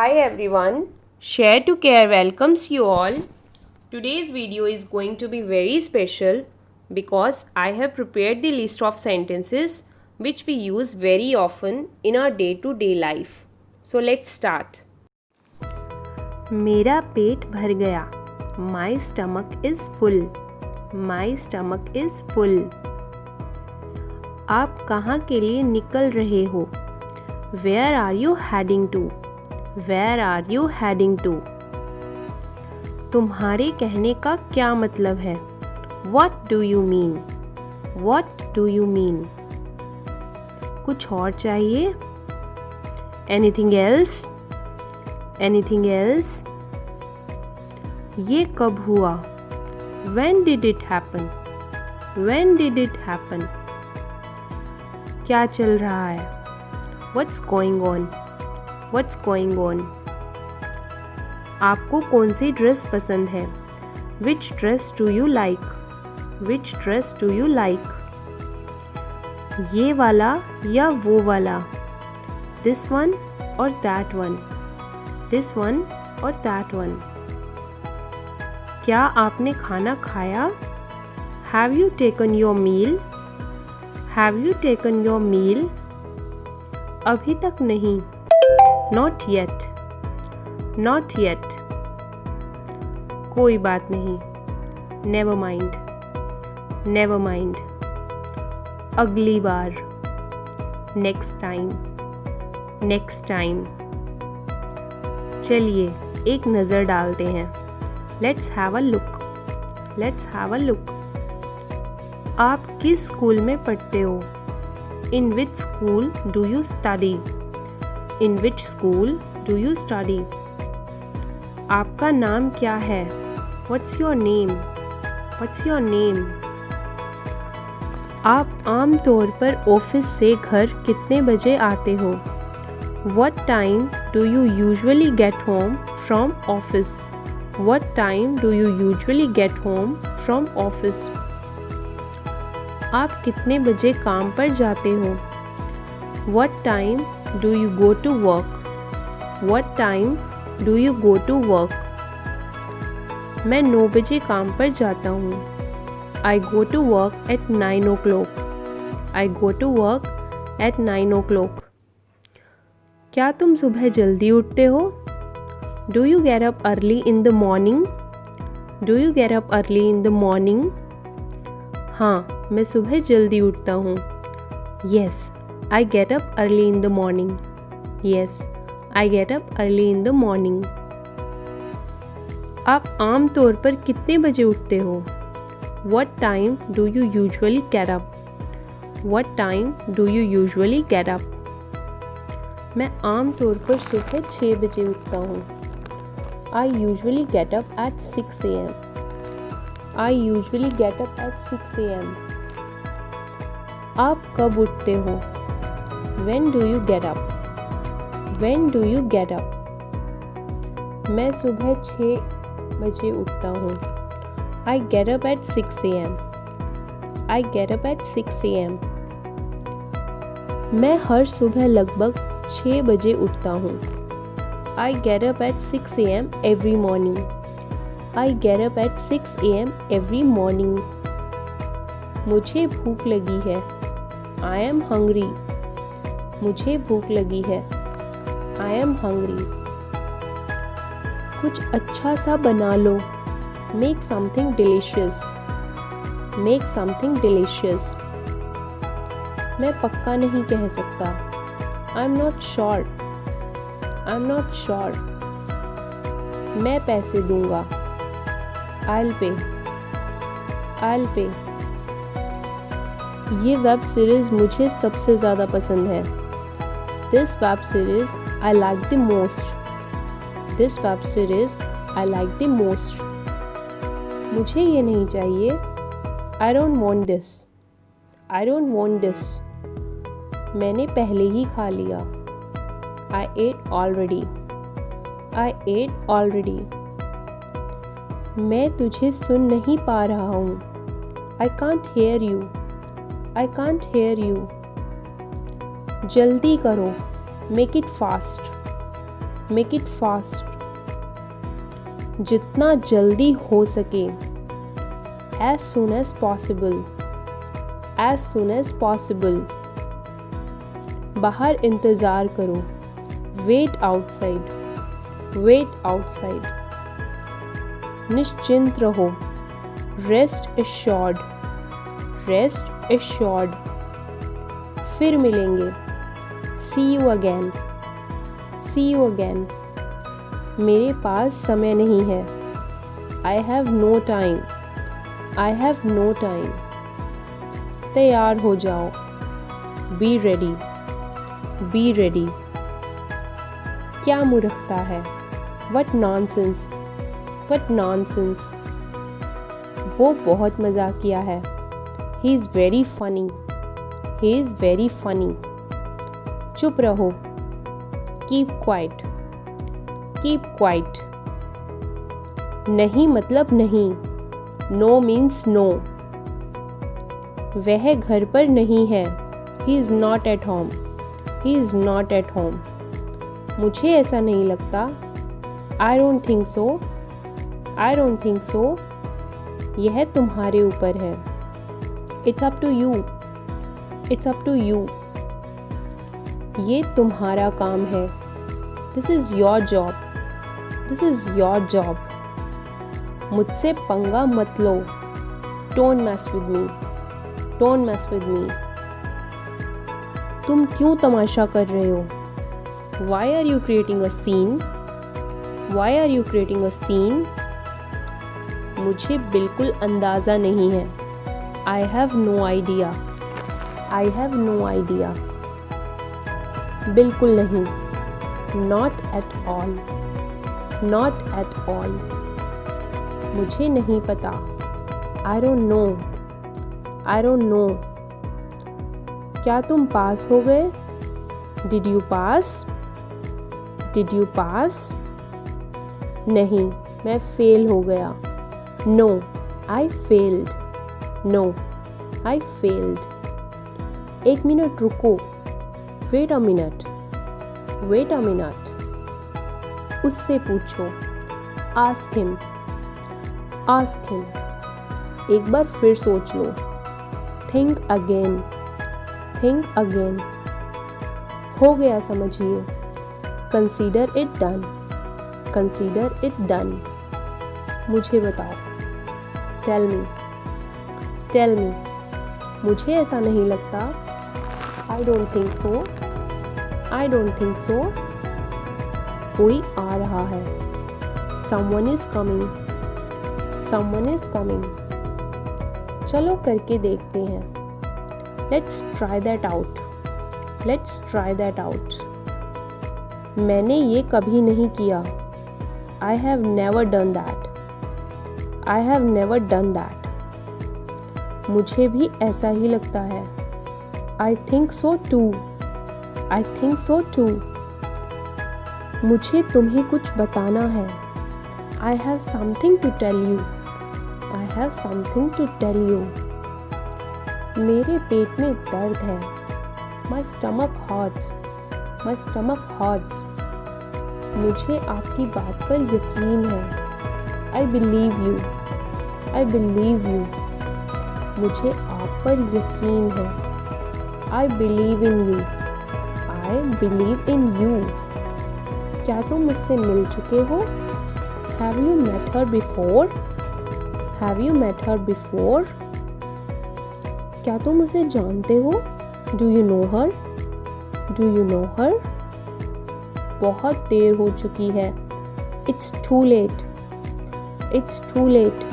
Hi everyone, Share to Care welcomes you all. Today's video is going to be very special because I have prepared the list of sentences which we use very often in our day-to-day life. So let's start. मेरा पेट भर गया. My stomach is full. My stomach is full. आप कहाँ के लिए निकल रहे हो? Where are you heading to? Where are you heading to? तुम्हारे कहने का क्या मतलब है? What do you mean? What do you mean? कुछ और चाहिए? Anything else? Anything else? ये कब हुआ? When did it happen? When did it happen? क्या चल रहा है? What's going on? What's going on? आपको कौन सी ड्रेस पसंद है? Which dress do you like? Which dress do you like? ये वाला या वो वाला? This one or that one? This one or that one? क्या आपने खाना खाया? Have you taken your meal? Have you taken your meal? अभी तक नहीं. Not yet. Not yet. कोई बात नहीं. Never mind. Never mind. अगली बार. Next time. Next time. चलिए एक नज़र डालते हैं. Let's have a look. Let's have a look. आप किस स्कूल में पढ़ते हो? In which school do you study? In which school do you study? आपका नाम क्या है? What's your name? What's your name? आप आम तौर पर ऑफिस से घर कितने बजे आते हो? What time do you usually get home from office? What time do you usually get home from office? आप कितने बजे काम पर जाते हो? What time do you go to work? What time do you go to work? मैं 9 बजे काम पर जाता हूँ. I go to work at 9 o'clock. I go to work at 9 o'clock. क्या तुम सुबह जल्दी उठते हो? Do you get up early in the morning? Do you get up early in the morning? हाँ, मैं सुबह जल्दी उठता हूँ. Yes, I get up early in the morning. Yes, I get up early in the morning. आप आम तौर पर कितने बजे उठते हो? What time do you usually get up? What time do you usually get up? मैं आम तौर पर सुबह 6 बजे उठता हूँ. I usually get up at 6 a.m. I usually get up at 6 a.m. आप कब उठते हो? When do you get up? When do you get up? मैं सुबह 6 बजे उठता हूँ. I get up at 6 a.m. I get up at 6 a.m. मैं हर सुबह लगभग 6 बजे उठता हूँ. I get up at 6 a.m. every morning. I get up at 6 a.m. every morning. मुझे भूख लगी है. I am hungry. मुझे भूख लगी है. I am hungry. कुछ अच्छा सा बना लो. Make something delicious. Make something delicious. मैं पक्का नहीं कह सकता. I'm not sure. I'm not sure. मैं पैसे दूंगा. I'll pay. I'll pay. ये वेब सीरीज़ मुझे सबसे ज़्यादा पसंद है. This web series I like the most. This web series I like the most. मुझे ये नहीं चाहिए. I don't want this. I don't want this. मैंने पहले ही खा लिया. I ate already. I ate already. मैं तुझे सुन नहीं पा रहा हूँ. I can't hear you. I can't hear you. जल्दी करो. Make it fast. Make it fast, जितना जल्दी हो सके, as soon as possible, as soon as possible, बाहर इंतज़ार करो, wait outside, wait outside, निश्चिंत रहो, rest assured, rest assured, फिर मिलेंगे, see you again, see you again, मेरे पास समय नहीं है, I have no time, I have no time, तैयार हो जाओ, be ready, be ready, क्या मूर्खता है, what nonsense, what nonsense, वो बहुत मजाकिया है, he is very funny, he is very funny, चुप रहो, keep quiet, keep quiet, नहीं मतलब नहीं, no means no, वह घर पर नहीं है, he is not at home, he is not at home, मुझे ऐसा नहीं लगता, I don't think so, I don't think so, यह तुम्हारे ऊपर है, it's up to you, it's up to you, ये तुम्हारा काम है, this is your job, this is your job, मुझसे पंगा मत लो, don't mess with me, don't mess with me, तुम क्यों तमाशा कर रहे हो, why are you creating a scene, why are you creating a scene, मुझे बिल्कुल अंदाज़ा नहीं है, I have no idea, I have no idea, बिल्कुल नहीं, not at all, not at all, मुझे नहीं पता, I don't know, I don't know, क्या तुम पास हो गए, did you pass, did you pass, नहीं, मैं फेल हो गया, no, I failed, no, I failed, एक मिनट रुको, wait a minute, wait a minute, उससे पूछो, ask him, ask him, एक बार फिर सोच लो, think again, think again, हो गया समझिए, consider it done, consider it done, मुझे बताओ, tell me, tell me, मुझे ऐसा नहीं लगता, I don't think so, I don't think so, कोई आ रहा है, someone is coming, someone is coming, चलो करके देखते हैं, let's try that out, let's try that out, मैंने ये कभी नहीं किया, I have never done that, I have never done that, मुझे भी ऐसा ही लगता है, I think so too, I think so too, मुझे तुम्हें कुछ बताना है, I have something to tell you, I have something to tell you, मेरे पेट में दर्द है, my stomach hurts, my stomach hurts, मुझे आपकी बात पर यकीन है, I believe you, I believe you, मुझे आप पर यकीन है, I believe in you, I believe in you, क्या तुम मुझसे मिल चुके हो, have you met her before, have you met her before, क्या तुम उसे जानते हो, do you know her, do you know her, बहुत देर हो चुकी है, it's too late, it's too late,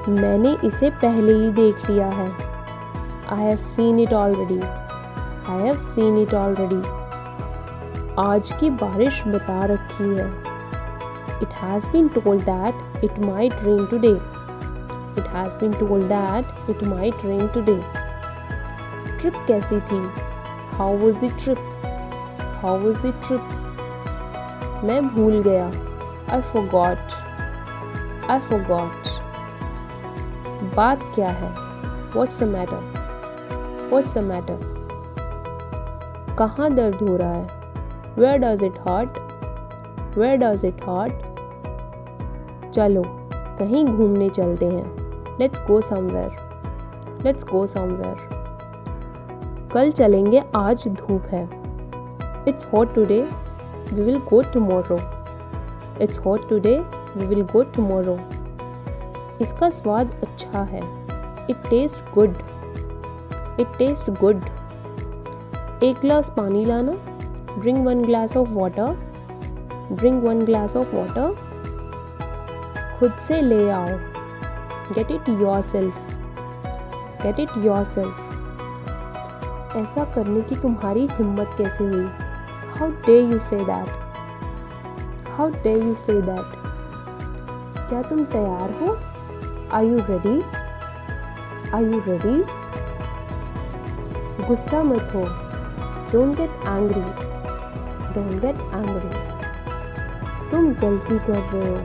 मैंने इसे पहले ही देख लिया है, I have seen it already, I have seen it already, आज की बारिश बता रखी है, it has been told that it might rain today, it has been told that it might rain today, trip कैसी थी, how was the trip, how was the trip, मैं भूल गया, I forgot, I forgot, बात क्या है, what's the matter, what's the matter, कहाँ दर्द हो रहा है, Where does it hurt? Where does it hurt? चलो कहीं घूमने चलते हैं. Let's go somewhere. Let's go somewhere. कल चलेंगे, आज धूप है. It's hot today. We will go tomorrow. It's hot today. We will go tomorrow. इसका स्वाद अच्छा है. It tastes good. It tastes good. एक गिलास पानी लाना. Bring 1 glass of water. Bring 1 glass of water. खुद से ले आओ. Get it yourself. Get it yourself. ऐसा करने की तुम्हारी हिम्मत कैसे हुई? How dare you say that? How dare you say that? क्या तुम तैयार हो? Are you ready? Are you ready? गुस्सा मत हो. Don't get angry. Don't get angry. तुम गलती कर रहे हो.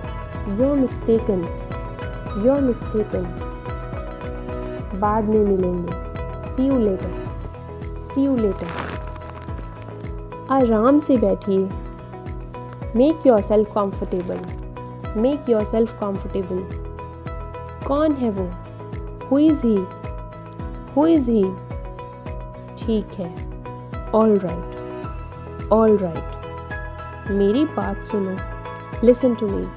You're mistaken. You're mistaken. बाद में मिलेंगे. See you later. See you later. आराम से बैठिए. Make yourself comfortable. Make yourself comfortable. कौन है वो? Who is he? Who is he? ठीक है. All right. All right. मेरी बात सुनो. Listen to me.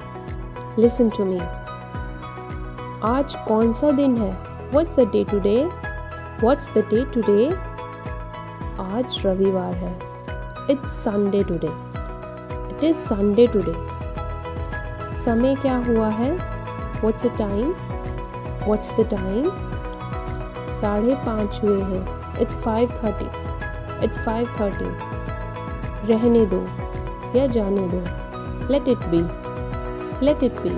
Listen to me. आज कौन सा दिन है? What's the day today? What's the day today? आज रविवार है. It's Sunday today. It is Sunday today. समय क्या हुआ है? What's the time? What's the time? 5:30 हुए हैं. It's 5:30. It's 5:30. रहने दो या जाने दो. Let it be. Let it be.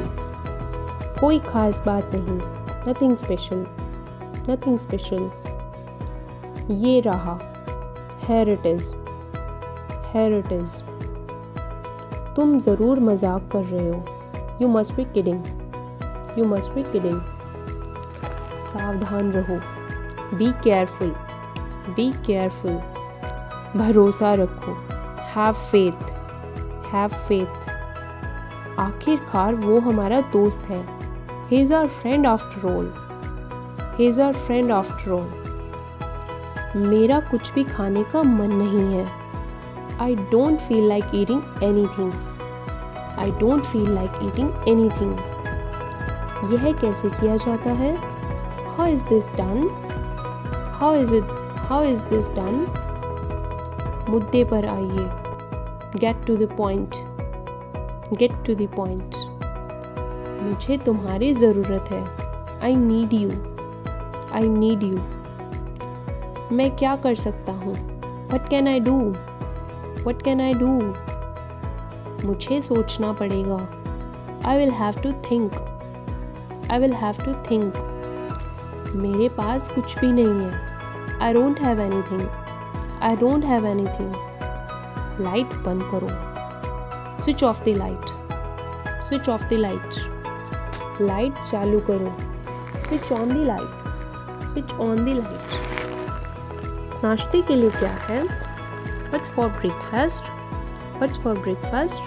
कोई ख़ास बात नहीं. Nothing special. Nothing special. ये रहा. Here it is. Here it is. तुम ज़रूर मजाक कर रहे हो. You must be kidding. You must be kidding. सावधान रहो. Be careful. Be careful. भरोसा रखो. Have faith. Have faith. आखिरकार वो हमारा दोस्त है. He is our friend after all. He is our friend after all. मेरा कुछ भी खाने का मन नहीं है. I don't feel like eating anything. I don't feel like eating anything. यह कैसे किया जाता है? How is this done? How is this done? मुद्दे पर आइए. Get to the point. Get to the point. मुझे तुम्हारी ज़रूरत है. I need you. I need you. मैं क्या कर सकता हूँ? What can I do? What can I do? मुझे सोचना पड़ेगा. I will have to think. I will have to think. मेरे पास कुछ भी नहीं है. I don't have anything. I don't have anything. Light बंद करो. Switch off the light. Switch off the light. Light चालू करो. Switch on the light. Switch on the light. नाश्ते के लिए क्या है? What's for breakfast? What's for breakfast?